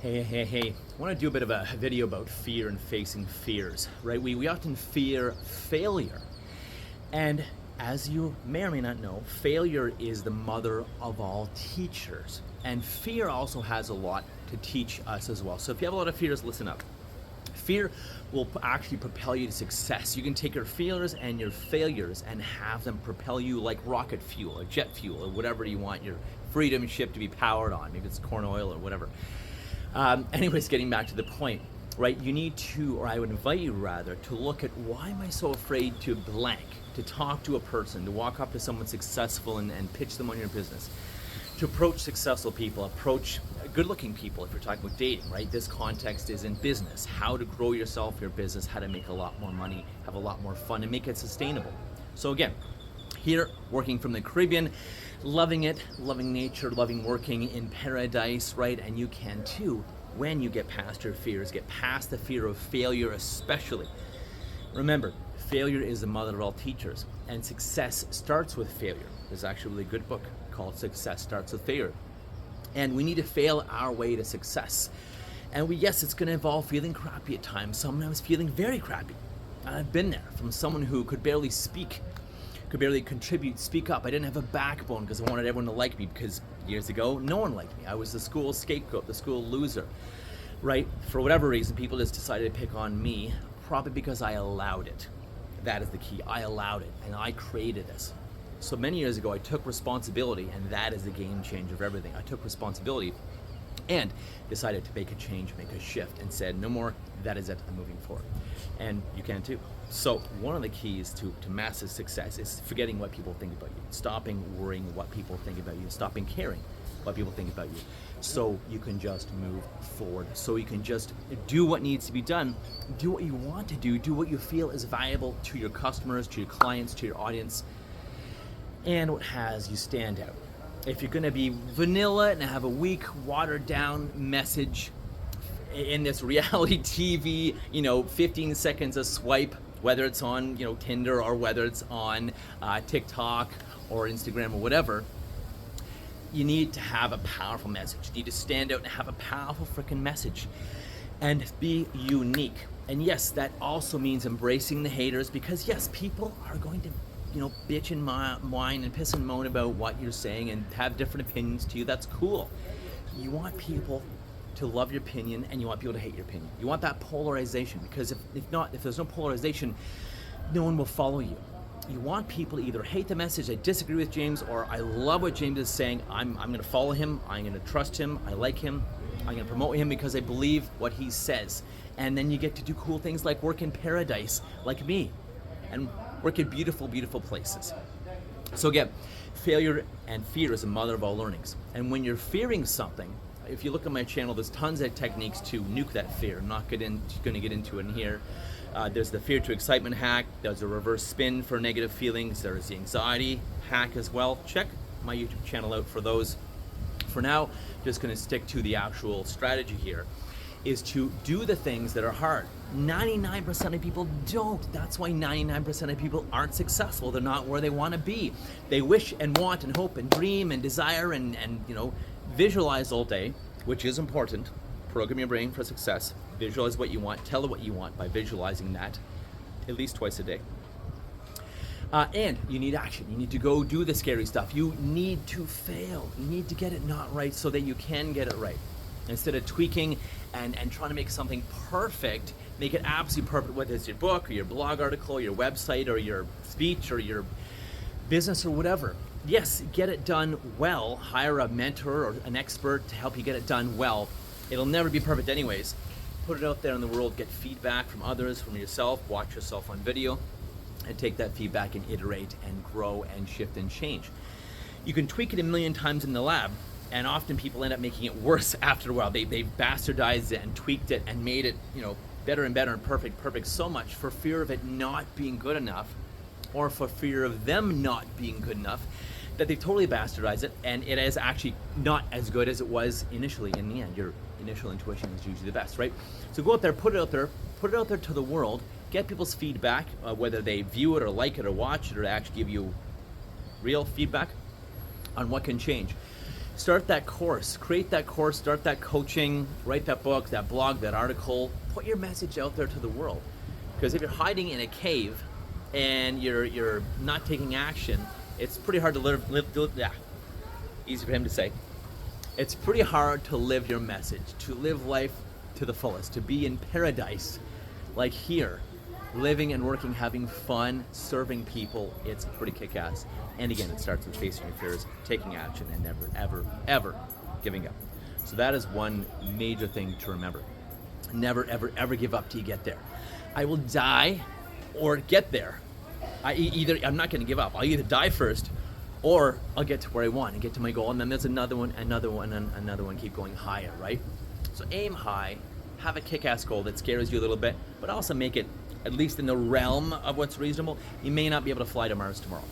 Hey. I want to do a bit of a video about fear and facing fears, right? We often fear failure. And as you may or may not know, failure is the mother of all teachers. And fear also has a lot to teach us as well. So if you have a lot of fears, listen up. Fear will actually propel you to success. You can take your fears and your failures and have them propel you like rocket fuel or jet fuel or whatever you want your freedom ship to be powered on. Maybe it's corn oil or whatever. Anyways, getting back to the point, right? You need to, or I would invite you rather, to look at why am I so afraid to blank, to talk to a person, to walk up to someone successful and pitch them on your business, to approach successful people, approach good-looking people if you're talking about dating, right? This context is in business, how to grow yourself, your business, how to make a lot more money, have a lot more fun, and make it sustainable. So again, here, working from the Caribbean, loving it, loving nature, loving working in paradise, right? And you can too when you get past your fears, get past the fear of failure especially. Remember, failure is the mother of all teachers, and success starts with failure. There's actually a really good book called Success Starts with Failure. And we need to fail our way to success. And yes, it's gonna involve feeling crappy at times, sometimes feeling very crappy. I've been there, from someone who could barely speak, could barely contribute, speak up. I didn't have a backbone because I wanted everyone to like me, because years ago, no one liked me. I was the school scapegoat, the school loser, right? For whatever reason, people just decided to pick on me, probably because I allowed it. That is the key. I allowed it, and I created this. So many years ago, I took responsibility, and that is the game changer of everything. I took responsibility and decided to make a change, make a shift, and said, no more, that is it, I'm moving forward. And you can too. So one of the keys to massive success is forgetting what people think about you, stopping worrying what people think about you, stopping caring what people think about you, so you can just move forward, so you can just do what needs to be done, do what you want to do what you feel is valuable to your customers, to your clients, to your audience, and what has you stand out. If you're gonna be vanilla and have a weak, watered down message in this reality TV, 15 seconds a swipe, whether it's on, Tinder, or whether it's on TikTok or Instagram or whatever, you need to have a powerful message. You need to stand out and have a powerful freaking message and be unique. And yes, that also means embracing the haters, because yes, people are going to bitch and whine and piss and moan about what you're saying and have different opinions to you. That's cool. You want people to love your opinion, and you want people to hate your opinion. You want that polarization, because if there's no polarization, no one will follow you. You want people to either hate the message, I disagree with James, or I love what James is saying, I'm gonna follow him, I'm gonna trust him, I like him, I'm gonna promote him because I believe what he says. And then you get to do cool things like work in paradise, like me, and work in beautiful, beautiful places. So again, failure and fear is the mother of all learnings. And when you're fearing something, if you look at my channel, there's tons of techniques to nuke that fear. I'm not going to get into it in here. There's the fear to excitement hack. There's a reverse spin for negative feelings. There's the anxiety hack as well. Check my YouTube channel out for those. For now, just going to stick to the actual strategy here, is to do the things that are hard. 99% of people don't. That's why 99% of people aren't successful. They're not where they want to be. They wish and want and hope and dream and desire and visualize all day, which is important. Program your brain for success. Visualize what you want. Tell it what you want by visualizing that at least twice a day. And you need action. You need to go do the scary stuff. You need to fail. You need to get it not right so that you can get it right. Instead of tweaking and trying to make something perfect, make it absolutely perfect, whether it's your book or your blog article, your website or your speech or your business or whatever. Yes, get it done well. Hire a mentor or an expert to help you get it done well. It'll never be perfect anyways. Put it out there in the world, get feedback from others, from yourself, watch yourself on video, and take that feedback and iterate and grow and shift and change. You can tweak it a million times in the lab, and often people end up making it worse after a while. They bastardized it and tweaked it and made it, better and better and perfect so much for fear of it not being good enough, or for fear of them not being good enough, that they totally bastardized it, and it is actually not as good as it was initially. In the end, your initial intuition is usually the best, right? So go out there, put it out there to the world, get people's feedback, whether they view it or like it or watch it or actually give you real feedback on what can change. Start that course, create that course, start that coaching, write that book, that blog, that article, put your message out there to the world. Because if you're hiding in a cave and you're not taking action, it's pretty hard to live easy for him to say. It's pretty hard to live your message, to live life to the fullest, to be in paradise like here, living and working, having fun, serving people. It's pretty kick-ass. And again, it starts with facing your fears, taking action, and never, ever, ever giving up. So that is one major thing to remember. Never, ever, ever give up till you get there. I will die or get there. I'm not going to give up. I'll either die first or I'll get to where I want and get to my goal. And then there's another one, and another one, keep going higher, right? So aim high, have a kick-ass goal that scares you a little bit, but also make it at least in the realm of what's reasonable. You may not be able to fly to Mars tomorrow.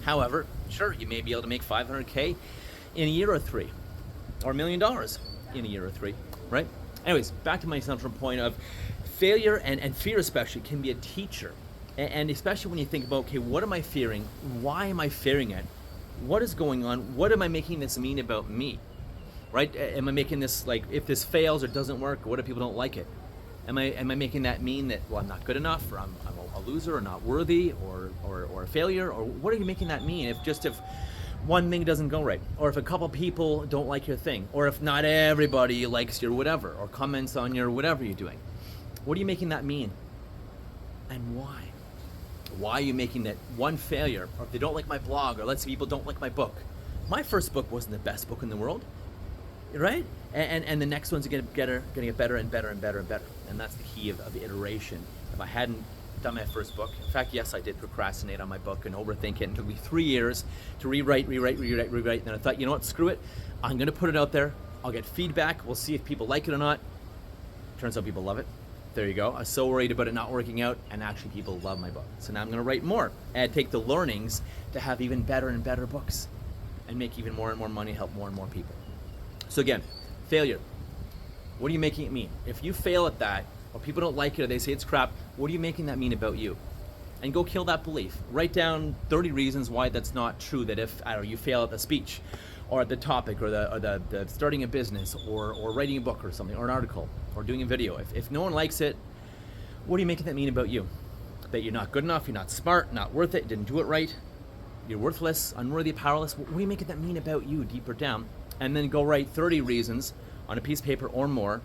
However, sure, you may be able to make $500K in a year or 3, or $1 million in a year or 3, right? Anyways, back to my central point of failure and fear especially can be a teacher. And especially when you think about, okay, what am I fearing? Why am I fearing it? What is going on? What am I making this mean about me? Right? Am I making this like, if this fails or doesn't work, what if people don't like it? Am I making that mean that, well, I'm not good enough, or I'm a loser, or not worthy, or a failure? Or what are you making that mean? If one thing doesn't go right, or if a couple people don't like your thing, or if not everybody likes your whatever, or comments on your whatever you're doing. What are you making that mean? And why? Why are you making that one failure, or if they don't like my blog, or let's say people don't like my book. My first book wasn't the best book in the world, right? And the next one's gonna get better and better and better and better. And that's the key of iteration. If I hadn't done my first book, in fact, yes, I did procrastinate on my book and overthink it. It took me 3 years to rewrite. And then I thought, you know what, screw it. I'm gonna put it out there. I'll get feedback. We'll see if people like it or not. Turns out people love it. There you go. I was so worried about it not working out, and actually people love my book. So now I'm gonna write more and take the learnings to have even better and better books and make even more and more money, help more and more people. So again, failure. What are you making it mean? If you fail at that, or people don't like it, or they say it's crap, what are you making that mean about you? And go kill that belief. Write down 30 reasons why that's not true, that if, I don't know, you fail at the speech, or at the topic, or the starting a business, or writing a book or something, or an article, or doing a video. If no one likes it, what are you making that mean about you? That you're not good enough, you're not smart, not worth it, didn't do it right, you're worthless, unworthy, powerless. What are you making that mean about you deeper down? And then go write 30 reasons on a piece of paper or more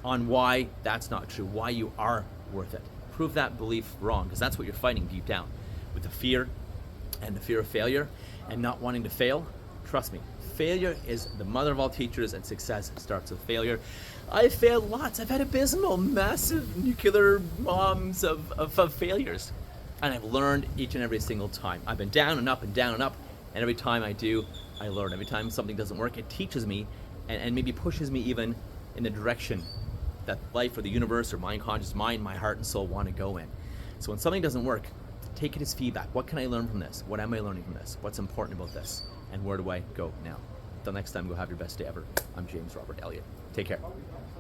on why that's not true, why you are worth it. Prove that belief wrong, because that's what you're fighting deep down. With the fear and the fear of failure and not wanting to fail, trust me, failure is the mother of all teachers, and success starts with failure. I've failed lots. I've had abysmal, massive nuclear bombs of failures. And I've learned each and every single time. I've been down and up and down and up, and every time I do, I learn. Every time something doesn't work, it teaches me and maybe pushes me even in the direction that life or the universe or my unconscious mind, my heart and soul want to go in. So when something doesn't work, take it as feedback. What can I learn from this? What am I learning from this? What's important about this? And where do I go now? Until next time, go have your best day ever. I'm James Robert Elliott. Take care.